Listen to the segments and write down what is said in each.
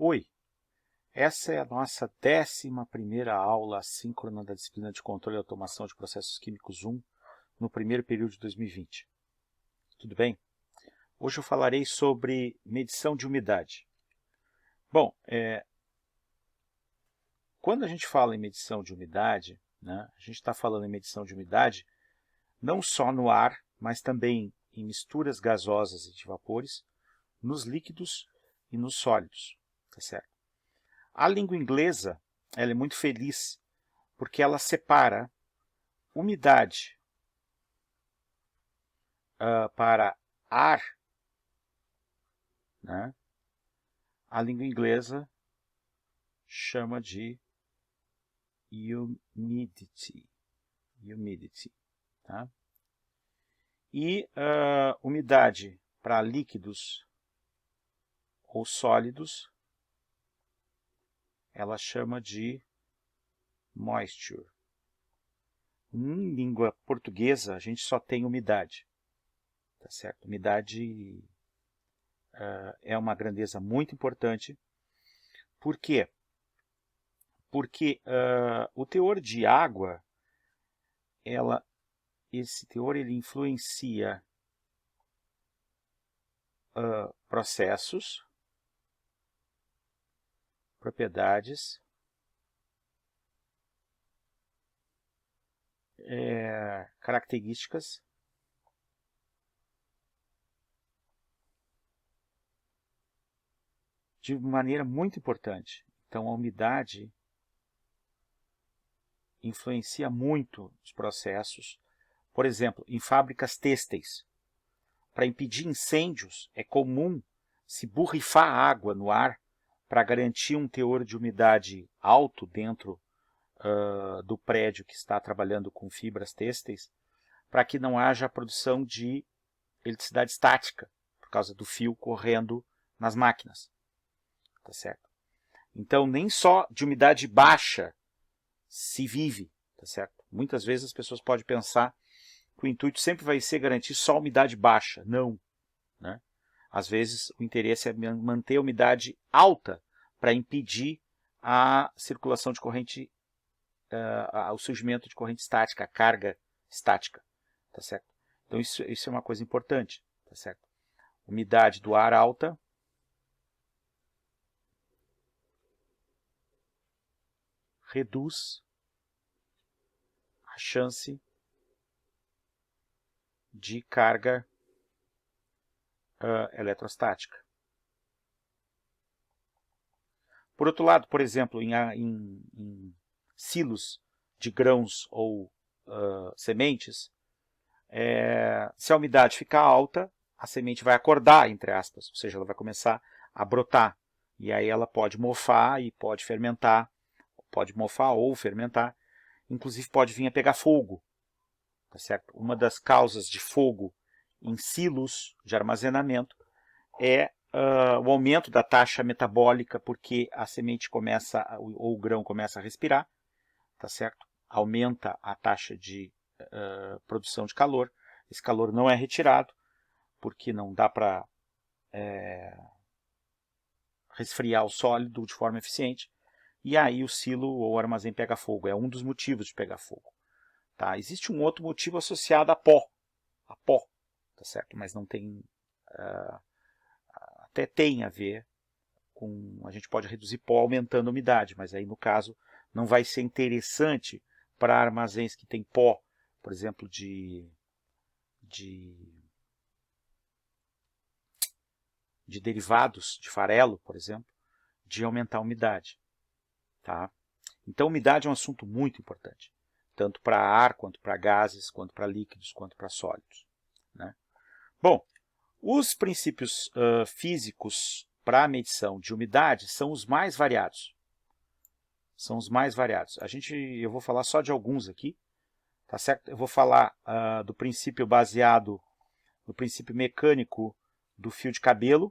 Oi, essa é a nossa 11ª aula assíncrona da disciplina de Controle e Automação de Processos Químicos 1, no primeiro período de 2020. Tudo bem? Hoje eu falarei sobre medição de umidade. Bom, quando a gente fala em medição de umidade, né, a gente está falando em medição de umidade não só no ar, mas também em misturas gasosas e de vapores, nos líquidos e nos sólidos, tá certo? A língua inglesa, ela é muito feliz porque ela separa umidade para ar, né? A língua inglesa chama de humidity, tá? E umidade para líquidos ou sólidos, ela chama de moisture. Em língua portuguesa, a gente só tem umidade, tá certo? Umidade é uma grandeza muito importante. Por quê? Porque o teor de água, esse teor ele influencia processos, propriedades, características de maneira muito importante. Então, a umidade influencia muito os processos. Por exemplo, em fábricas têxteis, para impedir incêndios, é comum se borrifar água no ar para garantir um teor de umidade alto dentro do prédio que está trabalhando com fibras têxteis, para que não haja a produção de eletricidade estática, por causa do fio correndo nas máquinas. Tá certo? Então, nem só de umidade baixa se vive, tá certo? Muitas vezes as pessoas podem pensar que o intuito sempre vai ser garantir só umidade baixa. Não. Né? Às vezes o interesse é manter a umidade alta para impedir a circulação de corrente, o surgimento de corrente estática, a carga estática. Tá certo? Então isso é uma coisa importante. Tá certo? Umidade do ar alta reduz a chance de carga eletrostática. Por outro lado, por exemplo, em silos de grãos ou sementes, se a umidade ficar alta, a semente vai acordar, entre aspas, ou seja, ela vai começar a brotar. E aí ela pode mofar e pode fermentar, pode mofar ou fermentar, inclusive pode vir a pegar fogo. Tá certo? Uma das causas de fogo em silos de armazenamento é o aumento da taxa metabólica, porque a semente começa, ou o grão começa a respirar, tá certo? Aumenta a taxa de produção de calor. Esse calor não é retirado, porque não dá para resfriar o sólido de forma eficiente, e aí o silo ou armazém pega fogo. É um dos motivos de pegar fogo. Tá? Existe um outro motivo associado a pó, tá certo? Mas não tem... até tem a ver com... A gente pode reduzir pó aumentando a umidade, mas aí no caso não vai ser interessante para armazéns que tem pó, por exemplo, de derivados de farelo, por exemplo, de aumentar a umidade. Tá? Então, umidade é um assunto muito importante, tanto para ar, quanto para gases, quanto para líquidos, quanto para sólidos. Né? Bom, os princípios físicos para a medição de umidade são os mais variados. São os mais variados. Eu vou falar só de alguns aqui. Tá certo? Eu vou falar do princípio baseado no princípio mecânico do fio de cabelo.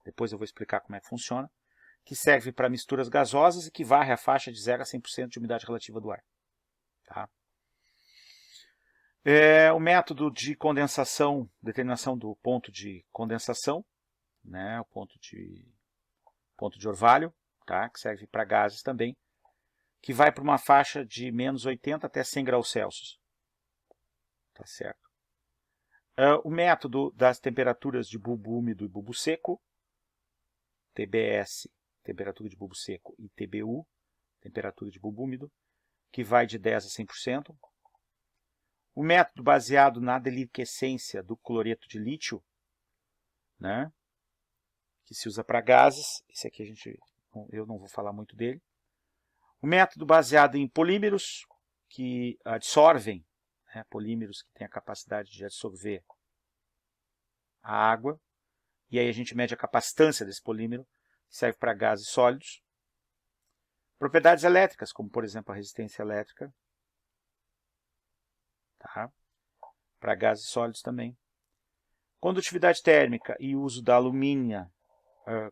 Depois eu vou explicar como é que funciona. Que serve para misturas gasosas e que varre a faixa de 0 a 100% de umidade relativa do ar. Tá? O método de condensação, determinação do ponto de condensação, né, o ponto de ponto de orvalho, tá? Que serve para gases também, que vai para uma faixa de menos 80 até 100 graus Celsius. Tá certo? O método das temperaturas de bulbo úmido e bulbo seco, TBS, temperatura de bulbo seco, e TBU, temperatura de bulbo úmido, que vai de 10 a 100%. O método baseado na deliquescência do cloreto de lítio, né, que se usa para gases, esse aqui eu não vou falar muito dele. O método baseado em polímeros, que absorvem, né, polímeros que têm a capacidade de absorver a água, e aí a gente mede a capacitância desse polímero, que serve para gases sólidos. Propriedades elétricas, como por exemplo a resistência elétrica, tá? Para gases sólidos também. Condutividade térmica e uso da alumínio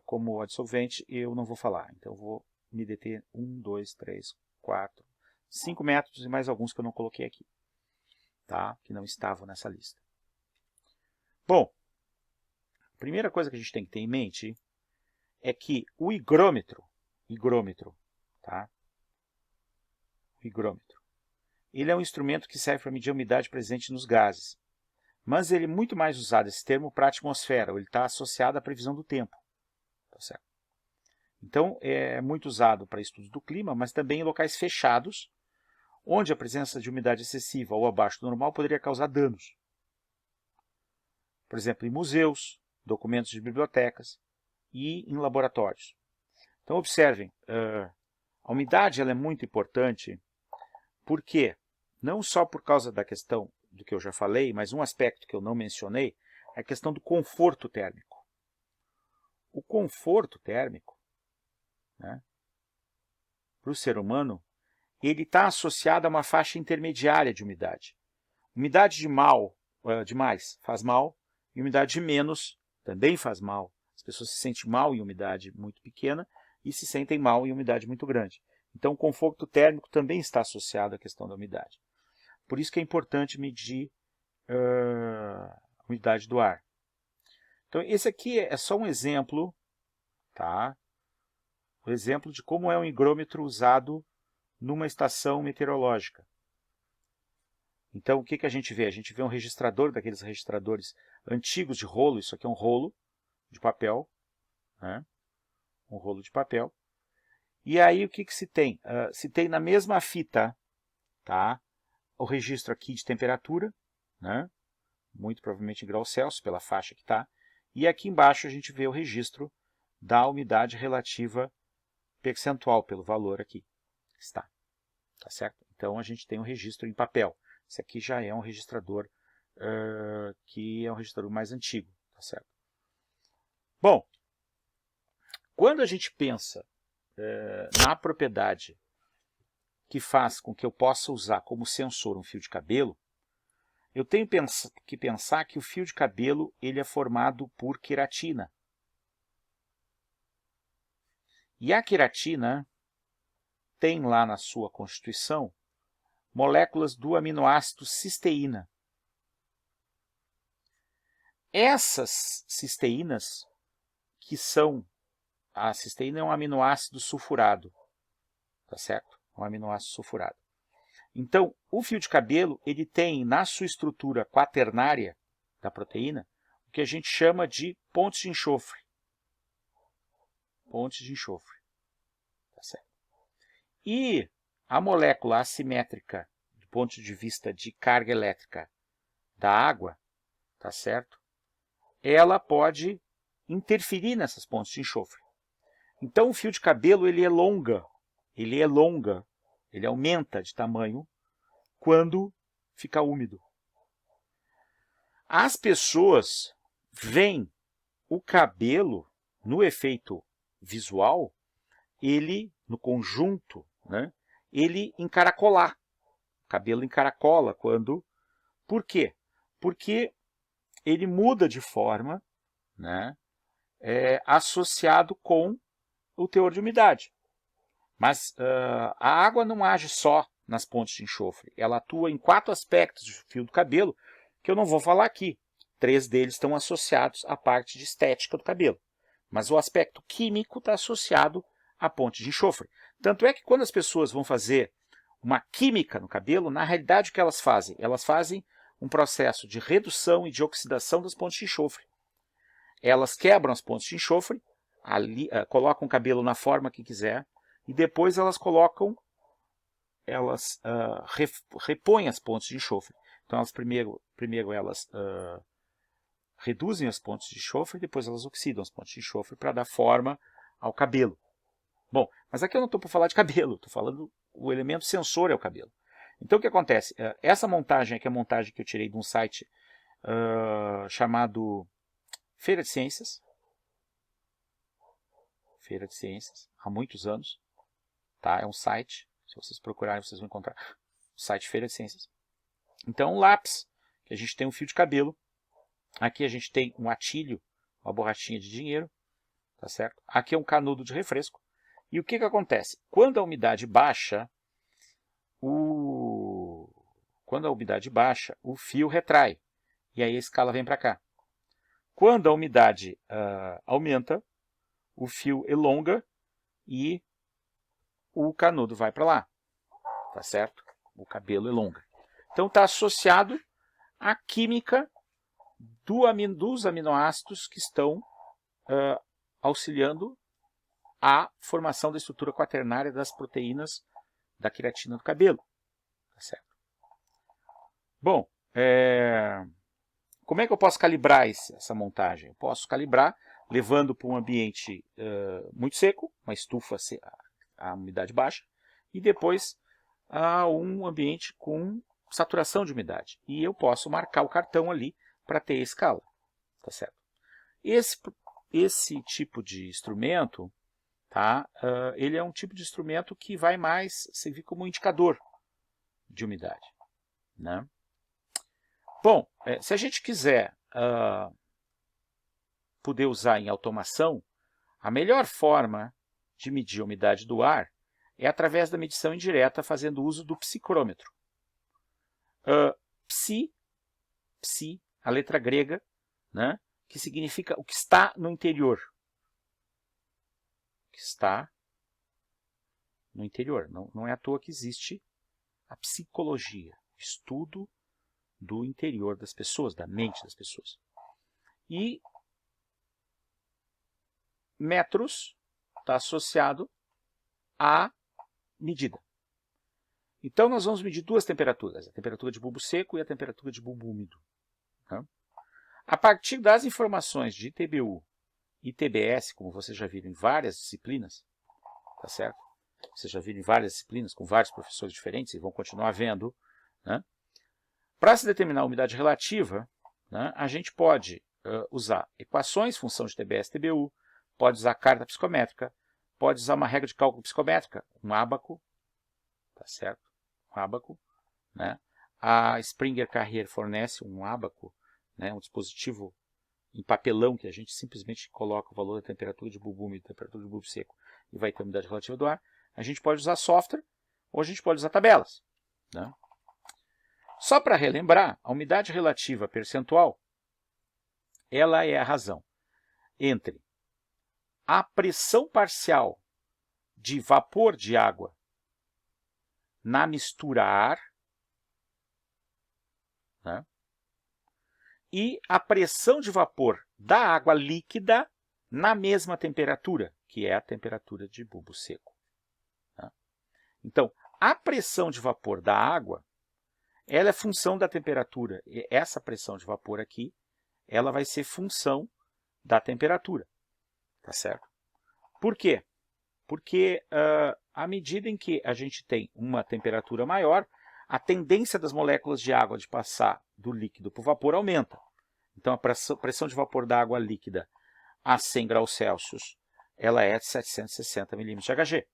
como adsolvente, eu não vou falar. Então eu vou me deter 1, 2, 3, 4, 5 métodos e mais alguns que eu não coloquei aqui, tá? Que não estavam nessa lista. Bom, a primeira coisa que a gente tem que ter em mente é que o higrômetro, tá? O higrômetro, ele é um instrumento que serve para medir a umidade presente nos gases. Mas ele é muito mais usado, esse termo, para a atmosfera. Ele está associado à previsão do tempo. Tá certo? Então, é muito usado para estudos do clima, mas também em locais fechados, onde a presença de umidade excessiva ou abaixo do normal poderia causar danos. Por exemplo, em museus, documentos de bibliotecas e em laboratórios. Então, observem, a umidade ela é muito importante porque, não só por causa da questão do que eu já falei, mas um aspecto que eu não mencionei é a questão do conforto térmico. O conforto térmico, né, para o ser humano, ele está associado a uma faixa intermediária de umidade. Umidade de mais faz mal, e umidade de menos também faz mal. As pessoas se sentem mal em umidade muito pequena e se sentem mal em umidade muito grande. Então, o conforto térmico também está associado à questão da umidade. Por isso que é importante medir a umidade do ar. Então, esse aqui é só um exemplo, tá? Um exemplo de como é um higrômetro usado numa estação meteorológica. Então, o que a gente vê? A gente vê um registrador, daqueles registradores antigos de rolo. Isso aqui é um rolo de papel, né? Um rolo de papel. E aí, o que se tem? Se tem na mesma fita, tá? O registro aqui de temperatura, né? Muito provavelmente em graus Celsius, pela faixa que está. E aqui embaixo a gente vê o registro da umidade relativa percentual, pelo valor aqui. Está. Tá certo? Então, a gente tem um registro em papel. Esse aqui já é um registrador que é um registrador mais antigo. Tá certo? Bom, quando a gente pensa na propriedade que faz com que eu possa usar como sensor um fio de cabelo, eu tenho que pensar que o fio de cabelo ele é formado por queratina. E a queratina tem lá na sua constituição moléculas do aminoácido cisteína. Essas cisteínas, a cisteína é um aminoácido sulfurado, tá certo? Um aminoácido sulfurado. Então, o fio de cabelo, ele tem na sua estrutura quaternária da proteína, o que a gente chama de pontes de enxofre. Pontes de enxofre. Tá certo? E a molécula assimétrica, do ponto de vista de carga elétrica da água, tá certo? Ela pode interferir nessas pontes de enxofre. Então, o fio de cabelo, ele elonga, ele aumenta de tamanho quando fica úmido. As pessoas veem o cabelo, no efeito visual, ele, no conjunto, né, ele encaracolar. O cabelo encaracola quando... Por quê? Porque ele muda de forma, né, associado com o teor de umidade. Mas a água não age só nas pontes de enxofre. Ela atua em 4 aspectos do fio do cabelo, que eu não vou falar aqui. 3 deles estão associados à parte de estética do cabelo. mas o aspecto químico está associado à ponte de enxofre. Tanto é que quando as pessoas vão fazer uma química no cabelo, na realidade o que elas fazem? Elas fazem um processo de redução e de oxidação das pontes de enxofre. Elas quebram as pontes de enxofre, colocam o cabelo na forma que quiser, e depois elas repõem as pontes de enxofre. Então elas primeiro elas reduzem as pontes de enxofre, depois elas oxidam as pontes de enxofre para dar forma ao cabelo. Bom, mas aqui eu não estou para falar de cabelo, estou falando o elemento sensor é o cabelo. Então o que acontece? Essa montagem aqui é a montagem que eu tirei de um site chamado Feira de Ciências. Feira de Ciências, há muitos anos. Tá? É um site, se vocês procurarem vocês vão encontrar o site Feira de Ciências. Então um lápis, que a gente tem um fio de cabelo. Aqui a gente tem um atilho, uma borrachinha de dinheiro. Tá certo? Aqui é um canudo de refresco. E o que acontece? Quando a umidade baixa, o fio retrai. E aí a escala vem para cá. Quando a umidade aumenta, o fio elonga e o canudo vai para lá. Tá certo? O cabelo elonga. Então está associado à química dos aminoácidos que estão auxiliando a formação da estrutura quaternária das proteínas da queratina do cabelo. Tá certo? Bom, como é que eu posso calibrar essa montagem? Eu posso calibrar levando para um ambiente muito seco, uma estufa a umidade baixa, e depois a um ambiente com saturação de umidade. E eu posso marcar o cartão ali para ter a escala. Tá certo? Esse tipo de instrumento, tá? Ele é um tipo de instrumento que vai mais servir como indicador de umidade. Né? Bom, se a gente quiser poder usar em automação, a melhor forma de medir a umidade do ar é através da medição indireta fazendo uso do psicrômetro. Psi, a letra grega, né? Que significa o que está no interior. Que está no interior. Não é à toa que existe a psicologia, o estudo do interior das pessoas, da mente das pessoas. E metros está associado à medida. Então nós vamos medir duas temperaturas, a temperatura de bulbo seco e a temperatura de bulbo úmido. Tá? A partir das informações de ITBU e TBS, como vocês já viram em várias disciplinas, tá certo? Vocês já viram em várias disciplinas com vários professores diferentes e vão continuar vendo. Né? Para se determinar a umidade relativa, né, a gente pode usar equações, função de TBS e TBU, pode usar carta psicométrica, pode usar uma regra de cálculo psicométrica, um ábaco, tá certo? Um ábaco, né? A Springer Carrier fornece um ábaco, né, um dispositivo em papelão que a gente simplesmente coloca o valor da temperatura de bulbo úmido e temperatura de bulbo seco e vai ter a umidade relativa do ar. A gente pode usar software ou a gente pode usar tabelas. Né? Só para relembrar, a umidade relativa percentual, ela é a razão entre a pressão parcial de vapor de água na mistura ar, né? E a pressão de vapor da água líquida na mesma temperatura, que é a temperatura de bulbo seco. Né? Então, a pressão de vapor da água, ela é função da temperatura. E essa pressão de vapor aqui, ela vai ser função da temperatura. Tá certo? Por quê? Porque à medida em que a gente tem uma temperatura maior, a tendência das moléculas de água de passar do líquido para o vapor aumenta. Então a pressão de vapor da água líquida a 100 graus Celsius, ela é de 760 milímetros de Hg.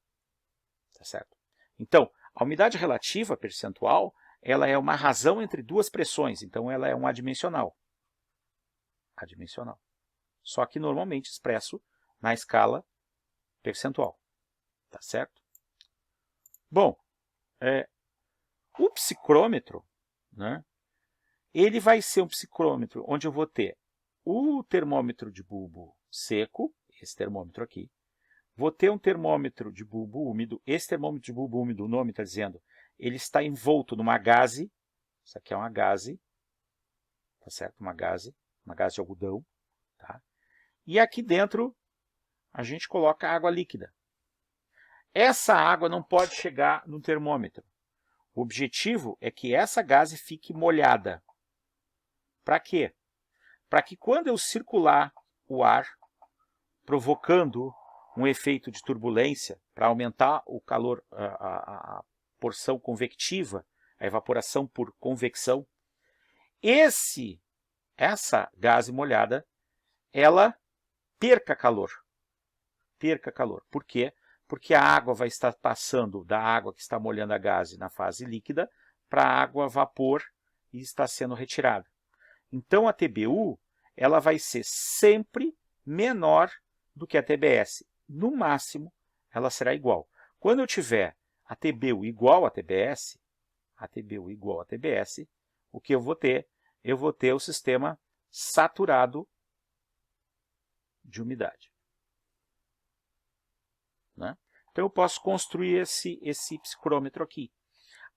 Tá certo? Então, a umidade relativa percentual, ela é uma razão entre duas pressões, então ela é um adimensional. Adimensional. Só que normalmente expresso na escala percentual. Tá certo? Bom, o psicrômetro, né, ele vai ser um psicrômetro onde eu vou ter o termômetro de bulbo seco, esse termômetro aqui. Vou ter um termômetro de bulbo úmido. Esse termômetro de bulbo úmido, o nome está dizendo, ele está envolto numa gaze. Isso aqui é uma gaze, tá certo? Uma gaze de algodão, tá? E aqui dentro a gente coloca água líquida. Essa água não pode chegar no termômetro. O objetivo é que essa gaze fique molhada. Para quê? Para que quando eu circular o ar, provocando um efeito de turbulência, para aumentar o calor, a porção convectiva, a evaporação por convecção, essa gaze molhada, ela perca calor. Perca calor. Por quê? Porque a água vai estar passando da água que está molhando a gaze na fase líquida para a água vapor e está sendo retirada. Então a TBU ela vai ser sempre menor do que a TBS. No máximo, ela será igual. Quando eu tiver a TBU igual a TBS, o que eu vou ter? Eu vou ter o sistema saturado de umidade. Né? Então eu posso construir esse psicrômetro aqui.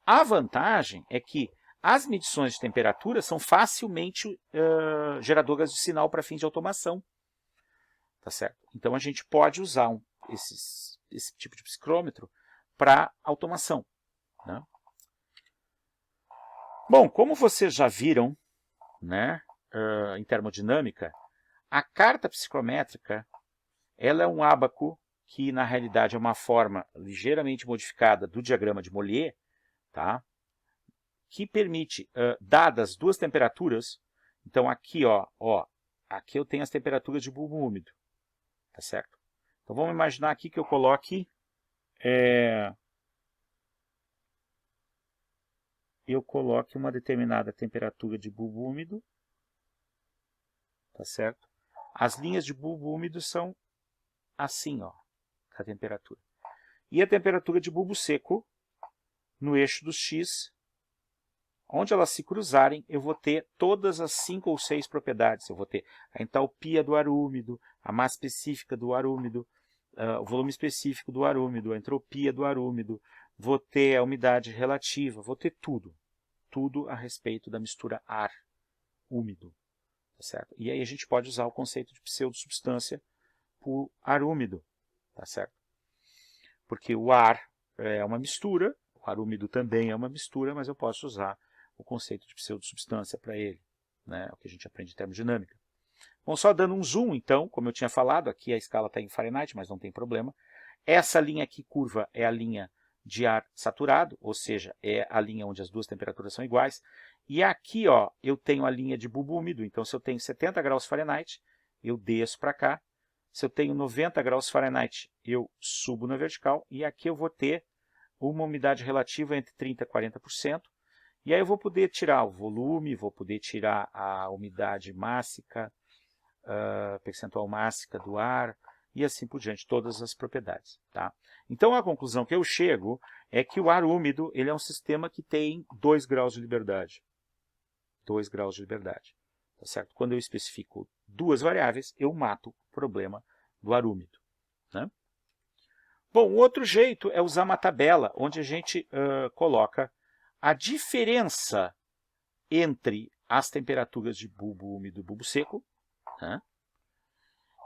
A vantagem é que as medições de temperatura são facilmente geradoras de sinal para fins de automação. Tá certo? Então a gente pode usar esse tipo de psicrômetro para automação. Né? Bom, como vocês já viram, né, em termodinâmica, a carta psicométrica ela é um ábaco que na realidade é uma forma ligeiramente modificada do diagrama de Mollier, tá? Que permite, dadas duas temperaturas, então aqui, aqui eu tenho as temperaturas de bulbo úmido, tá certo? Então vamos imaginar aqui que eu coloque uma determinada temperatura de bulbo úmido, tá certo? As linhas de bulbo úmido são assim, a temperatura. E a temperatura de bulbo seco no eixo dos x, onde elas se cruzarem, eu vou ter todas as 5 ou 6 propriedades. Eu vou ter a entalpia do ar úmido, a massa específica do ar úmido, o volume específico do ar úmido, a entropia do ar úmido, vou ter a umidade relativa, vou ter tudo. Tudo a respeito da mistura ar úmido. Tá certo? E aí a gente pode usar o conceito de pseudosubstância por ar úmido. Tá certo? Porque o ar é uma mistura, o ar úmido também é uma mistura, mas eu posso usar o conceito de pseudosubstância para ele, né? O que a gente aprende em termodinâmica. Bom, só dando um zoom, então, como eu tinha falado, aqui a escala está em Fahrenheit, mas não tem problema. Essa linha aqui curva é a linha de ar saturado, ou seja, é a linha onde as duas temperaturas são iguais. E aqui eu tenho a linha de bulbo úmido, então se eu tenho 70 graus Fahrenheit, eu desço para cá. Se eu tenho 90 graus Fahrenheit, eu subo na vertical. E aqui eu vou ter uma umidade relativa entre 30% e 40%. E aí eu vou poder tirar o volume, vou poder tirar a umidade mássica, percentual mássica do ar, e assim por diante, todas as propriedades. Tá? Então a conclusão que eu chego é que o ar úmido ele é um sistema que tem 2 graus de liberdade. 2 graus de liberdade. Tá certo? Quando eu especifico duas variáveis, eu mato o problema do ar úmido. Né? Bom, o outro jeito é usar uma tabela onde a gente coloca a diferença entre as temperaturas de bulbo úmido e bulbo seco, né?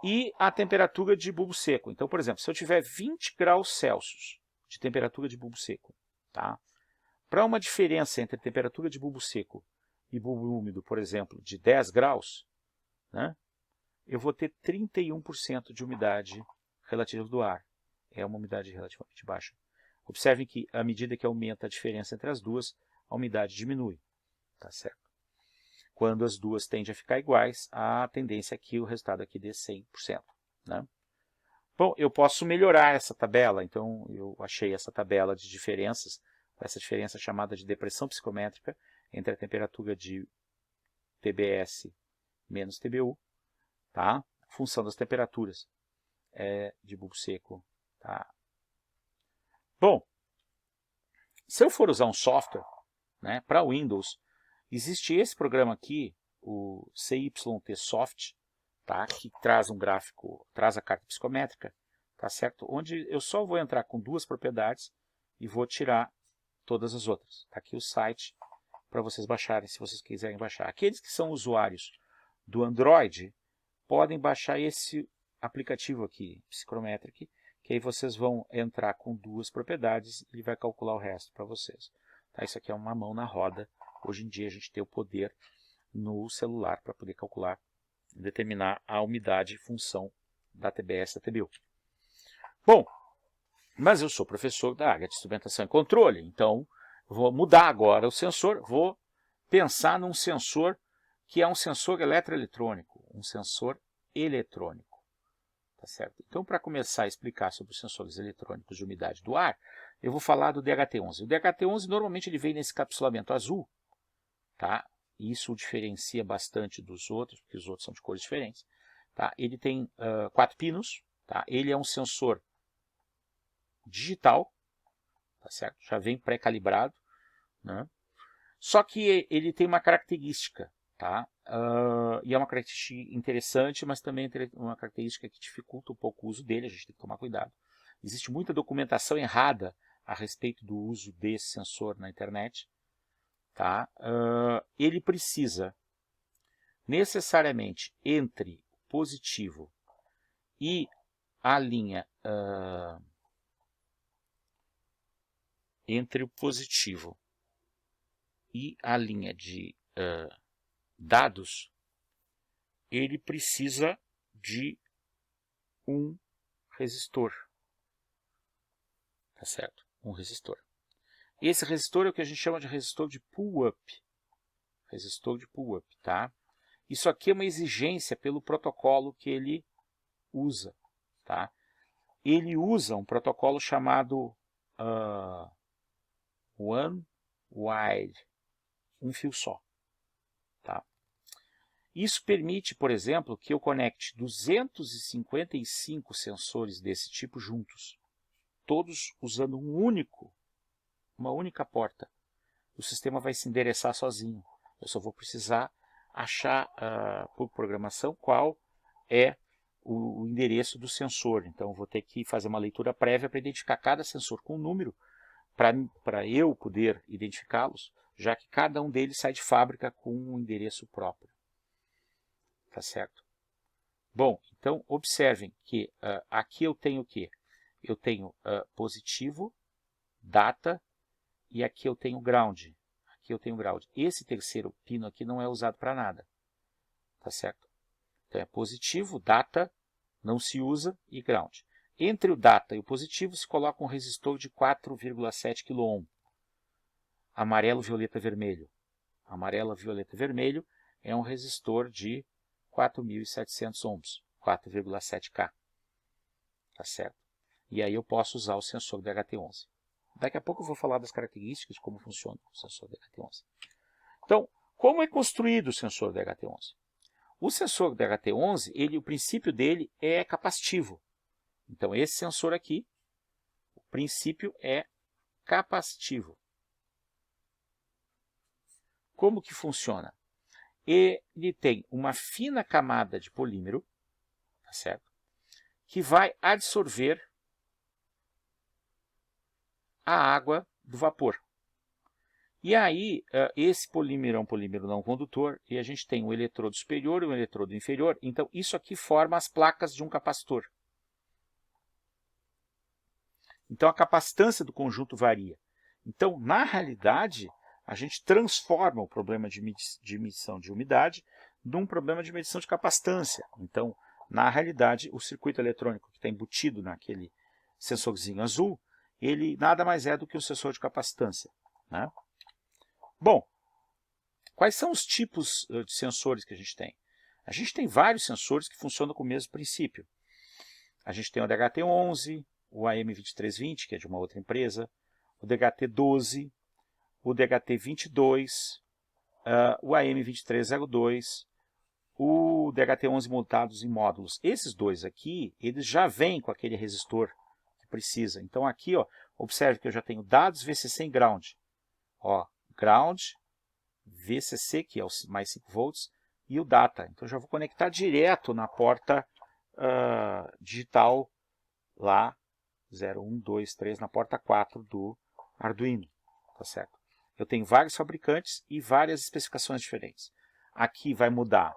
E a temperatura de bulbo seco. Então, por exemplo, se eu tiver 20 graus Celsius de temperatura de bulbo seco, tá? Para uma diferença entre a temperatura de bulbo seco e bulbo úmido, por exemplo, de 10 graus, né? Eu vou ter 31% de umidade relativa do ar. É uma umidade relativamente baixa. Observem que, à medida que aumenta a diferença entre as duas, a umidade diminui. Tá certo? Quando as duas tendem a ficar iguais, a tendência é que o resultado aqui dê 100%. Né? Bom, eu posso melhorar essa tabela. Então, eu achei essa tabela de diferenças, essa diferença chamada de depressão psicométrica entre a temperatura de TBS menos TBU, tá? Função das temperaturas de bulbo seco. Tá? Bom, se eu for usar um software, né, para Windows, existe esse programa aqui, o CYT Soft, tá? Que traz um gráfico, traz a carta psicométrica, tá certo? Onde eu só vou entrar com duas propriedades e vou tirar todas as outras. Está aqui o site para vocês baixarem, se vocês quiserem baixar. Aqueles que são usuários do Android podem baixar esse aplicativo aqui, Psychrometric, que aí vocês vão entrar com duas propriedades e ele vai calcular o resto para vocês. Tá? Isso aqui é uma mão na roda. Hoje em dia a gente tem o poder no celular para poder calcular, determinar a umidade e função da TBS e da TBU. Bom, mas eu sou professor da área de instrumentação e controle, então vou mudar agora o sensor, vou pensar num sensor que é um sensor eletroeletrônico, um sensor eletrônico. Tá certo? Então, para começar a explicar sobre os sensores eletrônicos de umidade do ar, eu vou falar do DHT-11. O DHT-11 normalmente ele vem nesse capsulamento azul, tá? Isso o diferencia bastante dos outros, porque os outros são de cores diferentes. Tá? Ele tem 4 pinos, tá? Ele é um sensor digital, tá certo? Já vem pré-calibrado, né? Só que ele tem uma característica, tá? E é uma característica interessante, mas também uma característica que dificulta um pouco o uso dele, a gente tem que tomar cuidado. Existe muita documentação errada a respeito do uso desse sensor na internet. Tá? Ele precisa necessariamente entre o positivo e a linha entre o positivo e a linha de dados, ele precisa de um resistor, tá certo? Um resistor. Esse resistor é o que a gente chama de resistor de pull-up. Resistor de pull-up, tá? Isso aqui é uma exigência pelo protocolo que ele usa, tá? Ele usa um protocolo chamado One Wire, um fio só, tá? Isso permite, por exemplo, que eu conecte 255 sensores desse tipo juntos, todos usando uma única porta. O sistema vai se endereçar sozinho. Eu só vou precisar achar por programação qual é o endereço do sensor. Então, vou ter que fazer uma leitura prévia para identificar cada sensor com um número, para eu poder identificá-los, já que cada um deles sai de fábrica com um endereço próprio. Tá certo? Bom, então observem que aqui eu tenho o quê? Eu tenho positivo, data, e aqui eu tenho ground. Aqui eu tenho ground. Esse terceiro pino aqui não é usado para nada. Tá certo? Então é positivo, data, não se usa, e ground. Entre o data e o positivo se coloca um resistor de 4,7 kΩ. Amarelo, violeta, vermelho. Amarelo, violeta, vermelho é um resistor de 4.700 ohms, 4,7K. Tá certo? E aí eu posso usar o sensor DHT-11. Daqui a pouco eu vou falar das características de como funciona o sensor DHT-11. Então, como é construído o sensor DHT-11? O sensor DHT-11, o princípio dele é capacitivo. Então, esse sensor aqui, o princípio é capacitivo. Como que funciona? Ele tem uma fina camada de polímero, tá certo? Que vai absorver a água do vapor. E aí, esse polímero é um polímero não condutor, e a gente tem um eletrodo superior e um eletrodo inferior, então isso aqui forma as placas de um capacitor. Então a capacitância do conjunto varia. Então, na realidade, a gente transforma o problema de medição de umidade num problema de medição de capacitância. Então, na realidade, o circuito eletrônico que está embutido naquele sensorzinho azul, ele nada mais é do que um sensor de capacitância, né? Bom, quais são os tipos de sensores que a gente tem? A gente tem vários sensores que funcionam com o mesmo princípio. A gente tem o DHT-11, o AM2320, que é de uma outra empresa, o DHT-12, o DHT-22, o AM2302, o DHT-11 montados em módulos. Esses dois aqui, eles já vêm com aquele resistor que precisa. Então aqui, ó, observe que eu já tenho dados VCC em ground. Ó, ground, VCC, que é o mais 5 volts, e o data. Então eu já vou conectar direto na porta digital lá, 0, 1, 2, 3, na porta 4 do Arduino, tá certo? Eu tenho vários fabricantes e várias especificações diferentes. Aqui vai mudar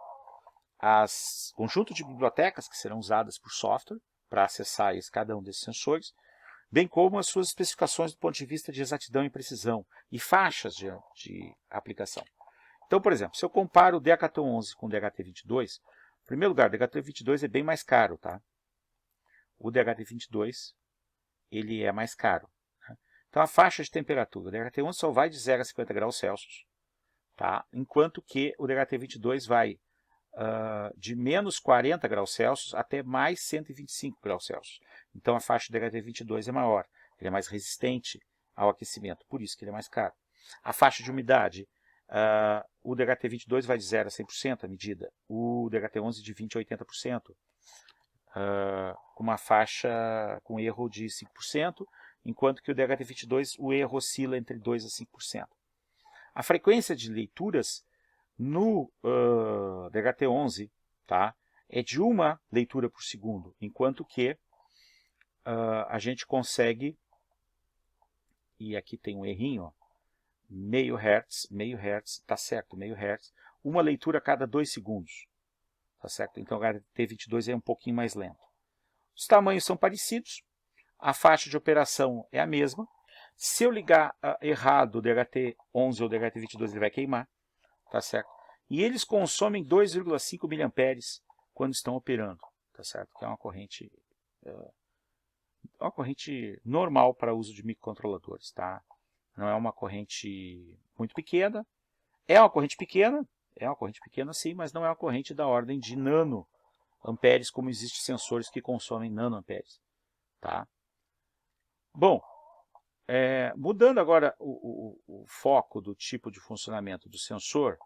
as conjunto de bibliotecas que serão usadas por software para acessar cada um desses sensores, bem como as suas especificações do ponto de vista de exatidão e precisão e faixas de aplicação. Então, por exemplo, se eu comparo o DHT11 com o DHT22, em primeiro lugar, o DHT22 é bem mais caro, tá? O DHT22 ele é mais caro. Né? Então, a faixa de temperatura, o DHT11 só vai de 0 a 50 graus Celsius, tá? Enquanto que o DHT22 vai de menos 40 graus Celsius até mais 125 graus Celsius. Então a faixa do DHT22 é maior, ele é mais resistente ao aquecimento, por isso que ele é mais caro. A faixa de umidade, o DHT22 vai de 0 a 100% a medida, o DHT11 de 20 a 80%, com uma faixa com erro de 5%, enquanto que o DHT22 o erro oscila entre 2 a 5%. A frequência de leituras no DHT11, tá, é de uma leitura por segundo, enquanto que a gente consegue, e aqui tem um errinho, ó, meio hertz, tá certo, meio hertz, uma leitura a cada 2 segundos, tá certo? Então o DHT22 é um pouquinho mais lento. Os tamanhos são parecidos, a faixa de operação é a mesma. Se eu ligar errado o DHT11 ou o DHT22, ele vai queimar. Tá certo? E eles consomem 2,5 mA quando estão operando, tá certo? Que é uma corrente normal para uso de microcontroladores, tá? Não é uma corrente muito pequena. É uma corrente pequena sim, mas não é uma corrente da ordem de nanoamperes, como existem sensores que consomem nanoamperes, tá? Bom, mudando agora o foco do tipo de funcionamento do sensor,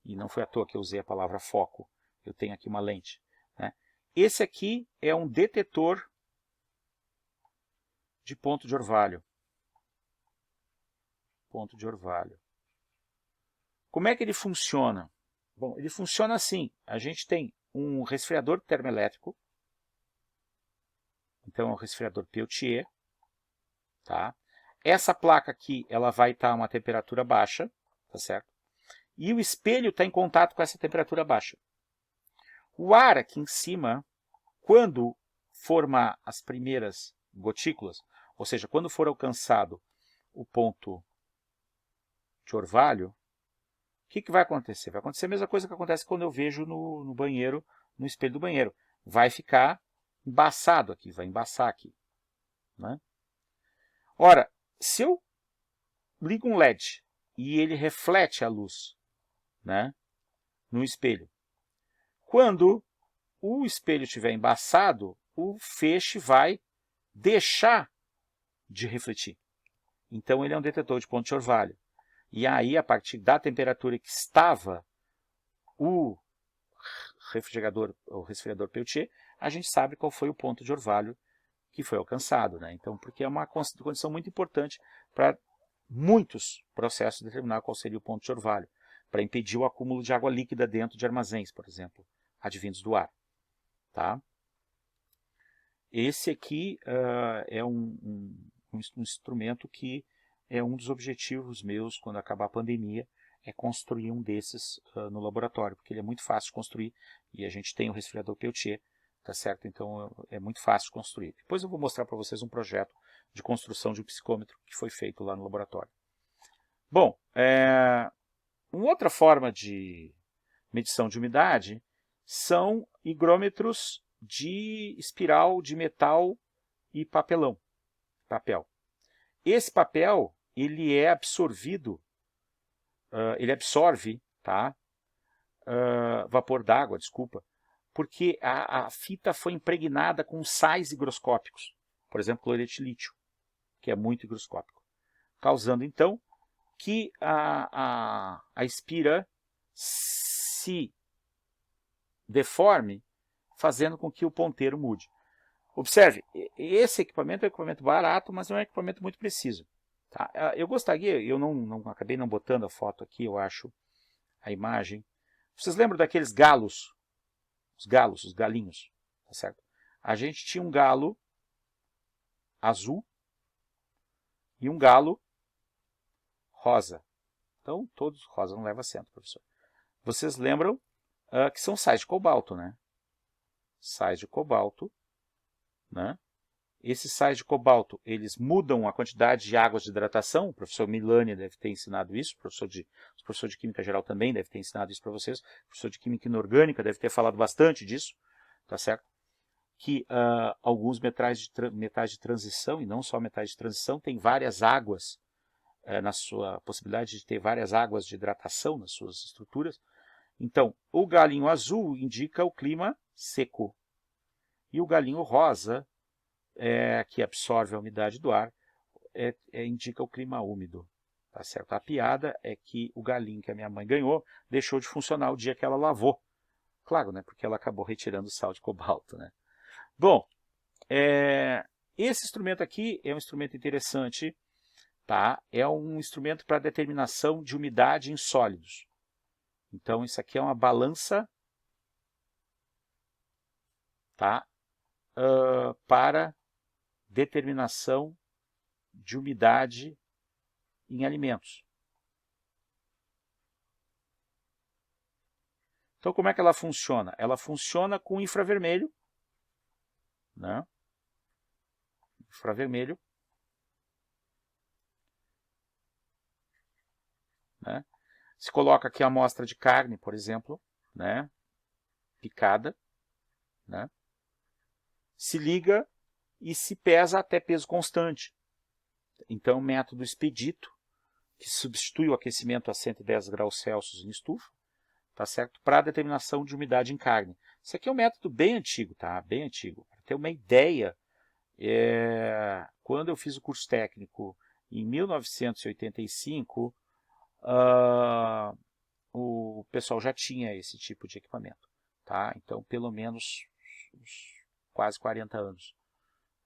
e não foi à toa que eu usei a palavra foco, eu tenho aqui uma lente, né? Esse aqui é um detetor de ponto de orvalho. Ponto de orvalho. Como é que ele funciona? Bom, ele funciona assim, a gente tem um resfriador termoelétrico, então é um resfriador Peltier, tá? Essa placa aqui, ela vai estar a uma temperatura baixa, tá certo? E o espelho está em contato com essa temperatura baixa. O ar aqui em cima, quando formar as primeiras gotículas, ou seja, quando for alcançado o ponto de orvalho, o que vai acontecer? Vai acontecer a mesma coisa que acontece quando eu vejo no banheiro, no espelho do banheiro. Vai ficar embaçado aqui, vai embaçar aqui, né? Ora, se eu ligo um LED e ele reflete a luz, né, no espelho, quando o espelho estiver embaçado, o feixe vai deixar de refletir. Então ele é um detetor de ponto de orvalho. E aí, a partir da temperatura que estava o resfriador Peltier, a gente sabe qual foi o ponto de orvalho que foi alcançado, né? Então, porque é uma condição muito importante para muitos processos determinar qual seria o ponto de orvalho, para impedir o acúmulo de água líquida dentro de armazéns, por exemplo, advindos do ar. Tá? Esse aqui é um instrumento que é um dos objetivos meus quando acabar a pandemia, é construir um desses no laboratório, porque ele é muito fácil de construir e a gente tem o resfriador Peltier, tá certo? Então é muito fácil de construir. Depois eu vou mostrar para vocês um projeto de construção de um psicômetro que foi feito lá no laboratório. Bom, uma outra forma de medição de umidade são higrômetros de espiral de metal e papel. Esse papel, ele é absorvido, ele absorve, tá? Vapor d'água, desculpa, porque a fita foi impregnada com sais higroscópicos, por exemplo, cloreto de lítio, que é muito higroscópico, causando então que a espira se deforme, fazendo com que o ponteiro mude. Observe, esse equipamento é um equipamento barato, mas não é um equipamento muito preciso. Tá? Eu gostaria, eu acabei não botando a foto aqui, eu acho, a imagem, Vocês lembram daqueles galos? Os galinhos, tá certo? A gente tinha um galo azul e um galo rosa. Então, todos rosa não leva acento, professor. Vocês lembram que são sais de cobalto, né? Sais de cobalto, né? Esses sais de cobalto, eles mudam a quantidade de águas de hidratação. O professor Milani deve ter ensinado isso, o professor de Química Geral também deve ter ensinado isso para vocês, o professor de Química Inorgânica deve ter falado bastante disso, tá certo? Que alguns metais de transição, e não só metais de transição, têm várias águas, na sua possibilidade de ter várias águas de hidratação nas suas estruturas. Então, o galinho azul indica o clima seco, e o galinho rosa, que absorve a umidade do ar, indica o clima úmido. Tá certo? A piada é que o galinho que a minha mãe ganhou deixou de funcionar o dia que ela lavou. Claro, né? Porque ela acabou retirando o sal de cobalto. Né? Bom, esse instrumento aqui é um instrumento interessante. Tá? É um instrumento para determinação de umidade em sólidos. Então, isso aqui é uma balança, tá? Para determinação de umidade em alimentos. Então, como é que ela funciona? Ela funciona com infravermelho, né? Infravermelho, né? Se coloca aqui a amostra de carne, por exemplo, né? Picada, né? Se liga e se pesa até peso constante. Então, o método expedito, que substitui o aquecimento a 110 graus Celsius em estufa, tá certo? Para a determinação de umidade em carne. Isso aqui é um método bem antigo, tá? Bem antigo. Para ter uma ideia, quando eu fiz o curso técnico em 1985, o pessoal já tinha esse tipo de equipamento, tá? Então, pelo menos quase 40 anos,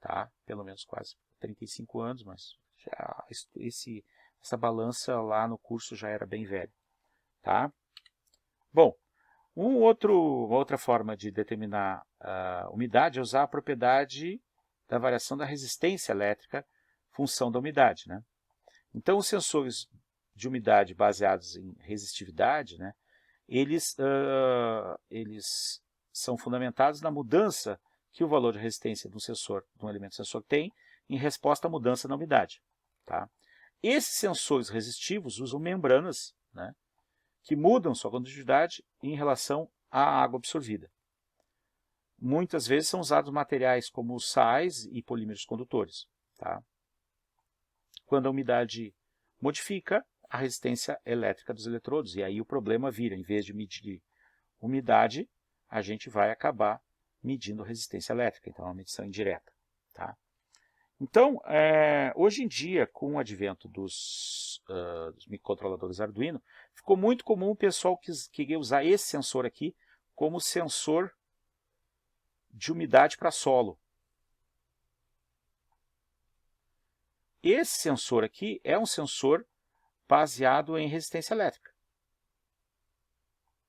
tá? Pelo menos quase 35 anos, mas já essa balança lá no curso já era bem velha, tá? Bom, uma outra forma de determinar a umidade é usar a propriedade da variação da resistência elétrica, função da umidade, né? Então, os sensores de umidade baseados em resistividade, né, eles são fundamentados na mudança que o valor de resistência de um elemento sensor tem em resposta à mudança na umidade. Tá? Esses sensores resistivos usam membranas, né, que mudam sua condutividade em relação à água absorvida. Muitas vezes são usados materiais como sais e polímeros condutores. Tá? Quando a umidade modifica a resistência elétrica dos eletrodos, e aí o problema vira, em vez de medir umidade, a gente vai acabar medindo resistência elétrica, então é uma medição indireta. Tá? Então, hoje em dia, com o advento dos microcontroladores Arduino, ficou muito comum o pessoal querer usar esse sensor aqui como sensor de umidade para solo. Esse sensor aqui é um sensor baseado em resistência elétrica.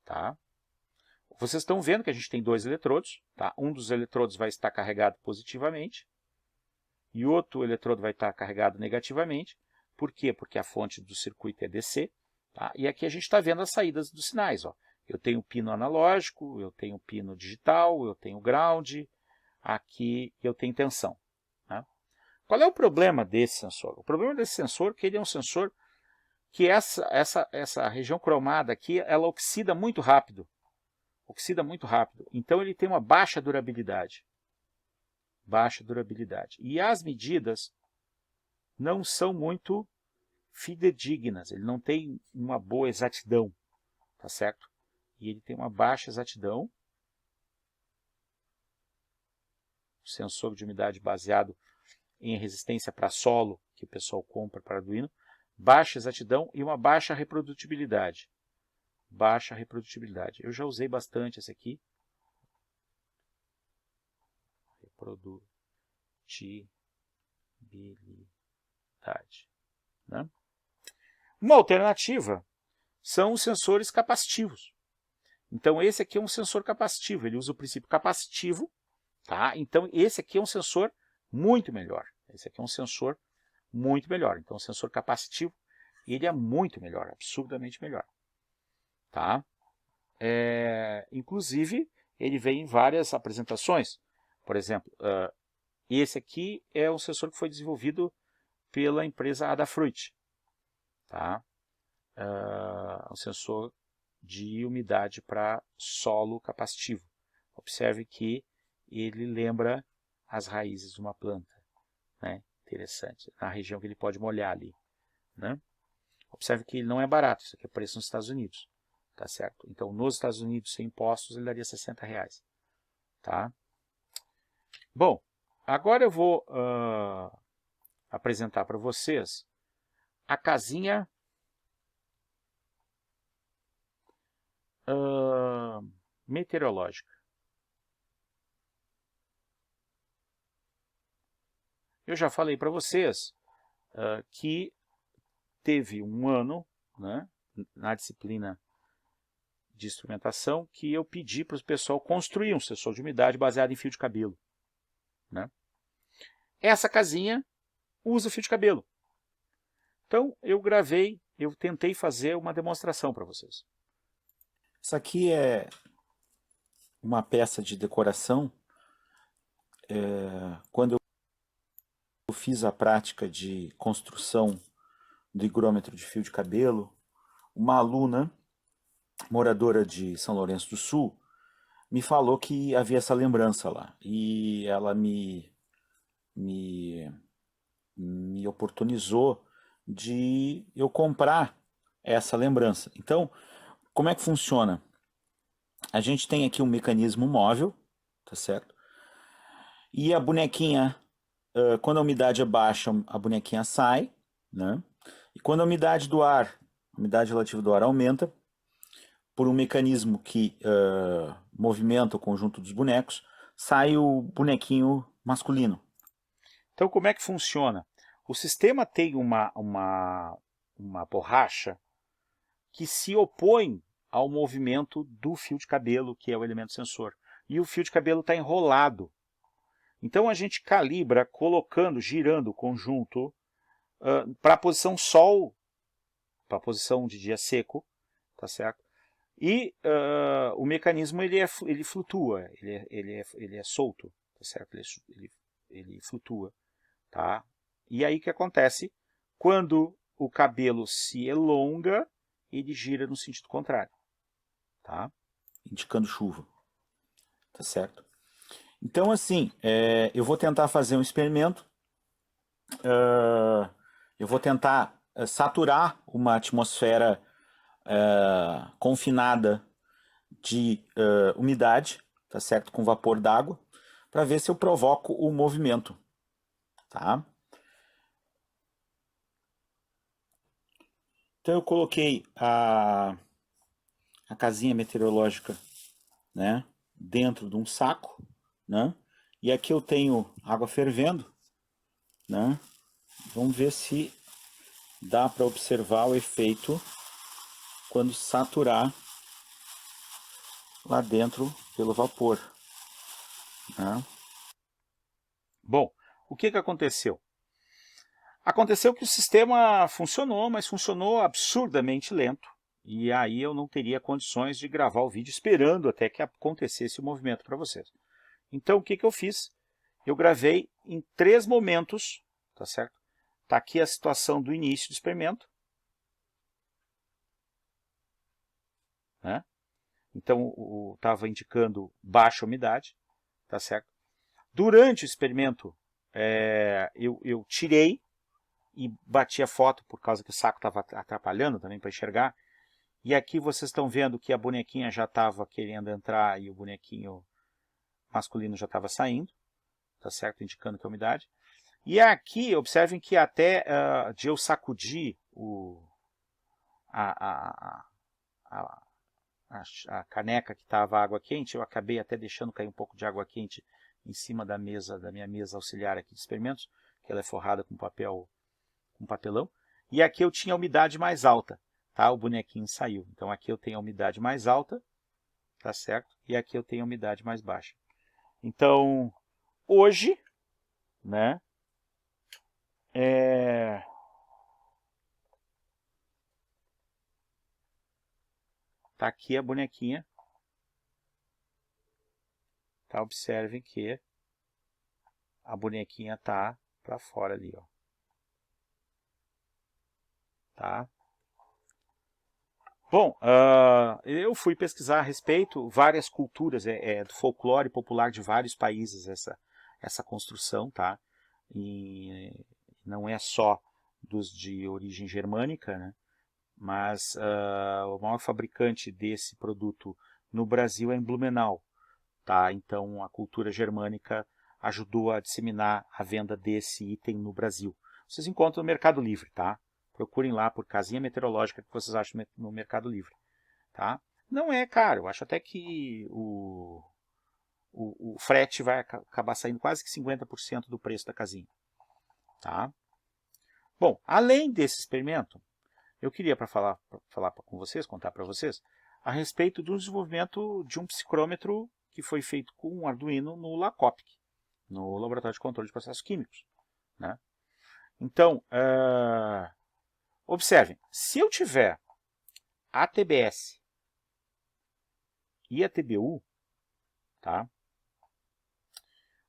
Tá? Vocês estão vendo que a gente tem dois eletrodos. Tá? Um dos eletrodos vai estar carregado positivamente e outro eletrodo vai estar carregado negativamente. Por quê? Porque a fonte do circuito é DC. Tá? E aqui a gente está vendo as saídas dos sinais. Ó. Eu tenho pino analógico, eu tenho pino digital, eu tenho ground, aqui eu tenho tensão. Tá? Qual é o problema desse sensor? O problema desse sensor é que ele é um sensor que essa região cromada aqui, ela oxida muito rápido. Oxida muito rápido. Então ele tem uma baixa durabilidade. Baixa durabilidade. E as medidas não são muito fidedignas. Ele não tem uma boa exatidão. Tá certo? E ele tem uma baixa exatidão. O sensor de umidade baseado em resistência para solo, que o pessoal compra para Arduino, baixa exatidão e uma baixa reprodutibilidade. Baixa reprodutibilidade. Eu já usei bastante esse aqui. Reprodutibilidade. Né? Uma alternativa são os sensores capacitivos. Então esse aqui é um sensor capacitivo, ele usa o princípio capacitivo, tá? Então esse aqui é um sensor muito melhor. Esse aqui é um sensor muito melhor. Então o sensor capacitivo, ele é muito melhor, absurdamente melhor, tá? Inclusive, ele vem em várias apresentações. Por exemplo, esse aqui é um sensor que foi desenvolvido pela empresa Adafruit, tá? Um sensor de umidade para solo capacitivo. Observe que ele lembra as raízes de uma planta, né? Interessante, na região que ele pode molhar ali, né? Observe que ele não é barato, isso aqui é preço nos Estados Unidos, tá certo? Então, nos Estados Unidos, sem impostos, ele daria R$60, tá? Bom, agora eu vou apresentar para vocês a casinha meteorológica. Eu já falei para vocês que teve um ano, né, na disciplina de instrumentação, que eu pedi para o pessoal construir um sensor de umidade baseado em fio de cabelo, né? Essa casinha usa fio de cabelo. Então eu tentei fazer uma demonstração para vocês. Isso aqui é uma peça de decoração. Quando eu fiz a prática de construção do higrômetro de fio de cabelo, uma aluna, moradora de São Lourenço do Sul, me falou que havia essa lembrança lá. E ela me oportunizou de eu comprar essa lembrança. Então, como é que funciona? A gente tem aqui um mecanismo móvel, tá certo? E a bonequinha, quando a umidade é baixa, a bonequinha sai, né? E quando a umidade do ar, a umidade relativa do ar aumenta, por um mecanismo que movimenta o conjunto dos bonecos, sai o bonequinho masculino. Então como é que funciona? O sistema tem uma borracha que se opõe ao movimento do fio de cabelo, que é o elemento sensor. E o fio de cabelo está enrolado. Então a gente calibra colocando, girando o conjunto para a posição sol, para a posição de dia seco, tá certo? E o mecanismo ele flutua, ele é solto, tá certo? Ele flutua, tá? E aí o que acontece? Quando o cabelo se elonga, ele gira no sentido contrário, tá? Indicando chuva, tá certo? Então, assim, eu vou tentar fazer um experimento. Eu vou tentar saturar uma atmosfera confinada de umidade, tá certo? Com vapor d'água, para ver se eu provoco o movimento, tá? Então eu coloquei a casinha meteorológica, né, dentro de um saco, né? E aqui eu tenho água fervendo, né? Vamos ver se dá para observar o efeito quando saturar lá dentro pelo vapor, né? Bom, o que aconteceu? Aconteceu que o sistema funcionou, mas funcionou absurdamente lento. E aí eu não teria condições de gravar o vídeo esperando até que acontecesse o movimento para vocês. Então o que eu fiz? Eu gravei em 3 momentos, tá certo? Está aqui a situação do início do experimento, né? Então estava indicando baixa umidade, tá certo? Durante o experimento eu tirei e bati a foto por causa que o saco estava atrapalhando também para enxergar. E aqui vocês estão vendo que a bonequinha já estava querendo entrar e o bonequinho masculino já estava saindo, tá certo? Indicando que é umidade. E aqui, observem que até de eu sacudir a caneca que estava água quente, eu acabei até deixando cair um pouco de água quente em cima da minha mesa auxiliar aqui de experimentos, que ela é forrada com papelão. E aqui eu tinha a umidade mais alta, tá? O bonequinho saiu. Então aqui eu tenho a umidade mais alta, tá certo? E aqui eu tenho a umidade mais baixa. Então, hoje, né, tá aqui a bonequinha, tá? Observem que a bonequinha tá para fora ali, ó. Tá? Bom, eu fui pesquisar a respeito, várias culturas, do folclore popular de vários países essa construção, tá? E não é só dos de origem germânica, né? Mas o maior fabricante desse produto no Brasil é em Blumenau, tá? Então a cultura germânica ajudou a disseminar a venda desse item no Brasil. Vocês encontram no Mercado Livre, tá? Procurem lá por casinha meteorológica que vocês acham no Mercado Livre, tá? Não é caro, eu acho até que o frete vai acabar saindo quase que 50% do preço da casinha, tá? Bom, além desse experimento, eu queria falar com vocês, contar para vocês, a respeito do desenvolvimento de um psicrômetro que foi feito com um Arduino no LACOPC, no Laboratório de Controle de Processos Químicos, né? Então, observem, se eu tiver a TBS e a TBU, tá?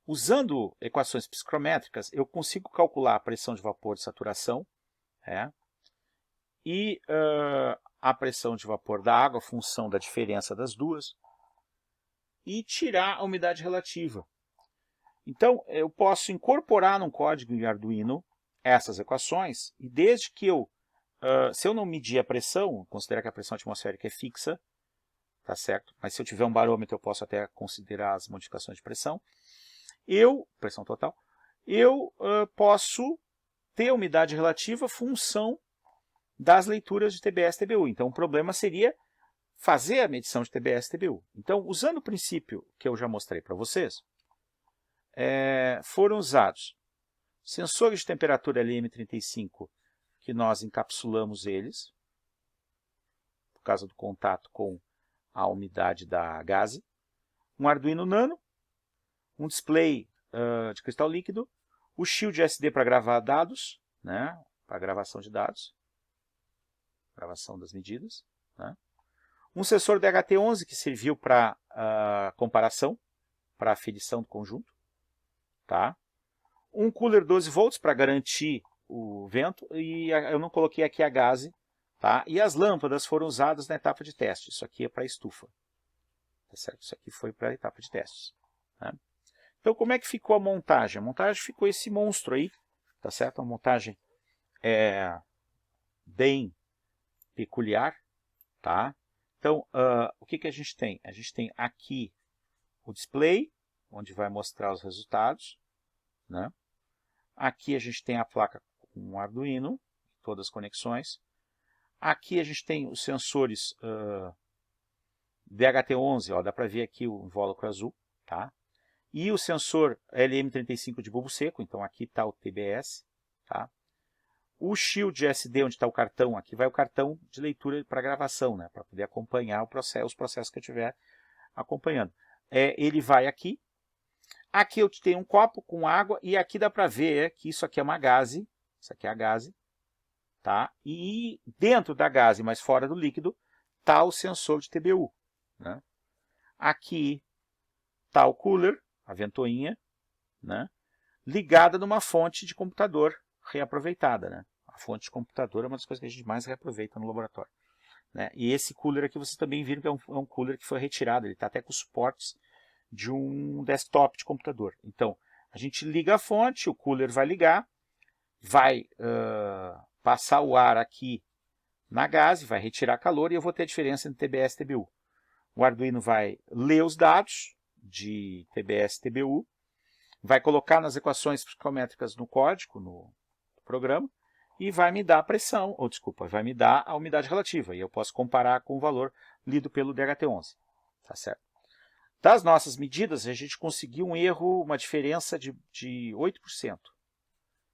Usando equações psicrométricas, eu consigo calcular a pressão de vapor de saturação, e a pressão de vapor da água, função da diferença das duas, e tirar a umidade relativa. Então, eu posso incorporar num código de Arduino essas equações, e desde que se eu não medir a pressão, considerar que a pressão atmosférica é fixa, tá certo? Mas se eu tiver um barômetro, eu posso até considerar as modificações de pressão. Pressão total, eu posso ter a umidade relativa função das leituras de TBS e TBU. Então, o problema seria fazer a medição de TBS e TBU. Então, usando o princípio que eu já mostrei para vocês, foram usados sensores de temperatura LM35, que nós encapsulamos eles, por causa do contato com a umidade da gase, um Arduino Nano, um display de cristal líquido, o Shield SD para gravar dados, né, para gravação de dados, gravação das medidas, né, um sensor DHT11 que serviu para comparação, para aferição do conjunto, tá, um cooler 12 volts para garantir o vento, e eu não coloquei aqui a gase, tá, e as lâmpadas foram usadas na etapa de teste. Isso aqui é para estufa, tá certo? Isso aqui foi para a etapa de testes, né? Então, como é que ficou a montagem? A montagem ficou esse monstro aí, tá certo? Uma montagem bem peculiar, tá? Então, o que a gente tem? A gente tem aqui o display, onde vai mostrar os resultados, né? Aqui a gente tem a placa com o Arduino, todas as conexões. Aqui a gente tem os sensores DHT11, ó, dá para ver aqui o invólucro azul, tá? E o sensor LM35 de bulbo seco, então aqui está o TBS, tá? O Shield SD, onde está o cartão, aqui vai o cartão de leitura para gravação, né? Para poder acompanhar os processos que eu estiver acompanhando. Ele vai aqui. Aqui eu tenho um copo com água, e aqui dá para ver que isso aqui é uma gase, isso aqui é a gase, tá? E dentro da gase, mas fora do líquido, está o sensor de TBU, né? Aqui está o cooler, a ventoinha, né, ligada numa fonte de computador reaproveitada, né? A fonte de computador é uma das coisas que a gente mais reaproveita no laboratório, né? E esse cooler aqui vocês também viram que é um cooler que foi retirado, ele está até com suportes de um desktop de computador. Então, a gente liga a fonte, o cooler vai ligar, vai passar o ar aqui na gase, vai retirar calor, e eu vou ter a diferença entre TBS e TBU. O Arduino vai ler os dados de TBS e TBU, vai colocar nas equações psicométricas no código, no programa, e vai me dar a pressão, vai me dar a umidade relativa, e eu posso comparar com o valor lido pelo DHT11, tá certo? Das nossas medidas, a gente conseguiu um erro, uma diferença de 8%,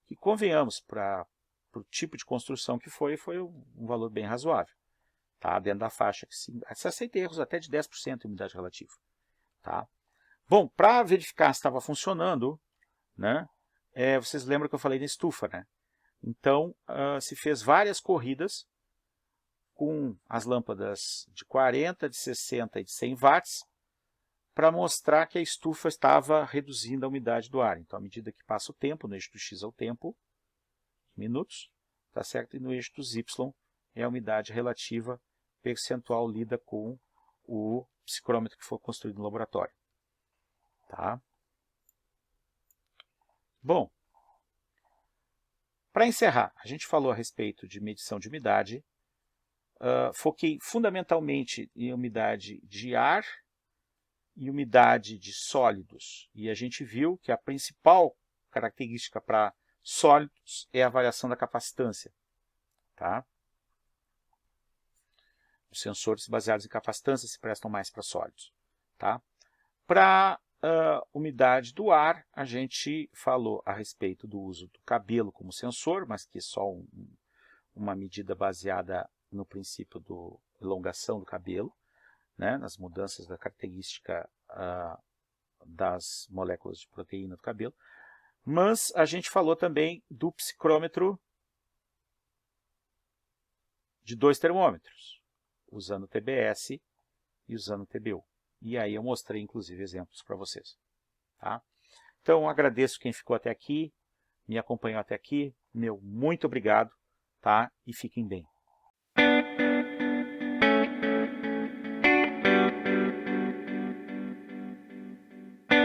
que, convenhamos, para o tipo de construção que foi um valor bem razoável, tá? Dentro da faixa. Você aceita erros até de 10% de umidade relativa. Tá? Bom, para verificar se estava funcionando, né, vocês lembram que eu falei da estufa, né? Então, se fez várias corridas com as lâmpadas de 40, de 60 e de 100 watts, para mostrar que a estufa estava reduzindo a umidade do ar. Então, à medida que passa o tempo, no eixo do X é o tempo, minutos, tá certo? E no eixo dos Y é a umidade relativa percentual lida com o psicrômetro que foi construído no laboratório. Tá? Bom, para encerrar, a gente falou a respeito de medição de umidade, foquei fundamentalmente em umidade de ar e umidade de sólidos. E a gente viu que a principal característica para sólidos é a variação da capacitância. Tá? Os sensores baseados em capacitância se prestam mais para sólidos. Tá? Para umidade do ar, a gente falou a respeito do uso do cabelo como sensor, mas que é só uma medida baseada no princípio da elongação do cabelo, né, nas mudanças da característica das moléculas de proteína do cabelo. Mas a gente falou também do psicrômetro de 2 termômetros, usando o TBS e usando o TBU. E aí eu mostrei, inclusive, exemplos para vocês. Tá? Então, agradeço quem ficou até aqui, me acompanhou até aqui. Meu muito obrigado, tá? E fiquem bem.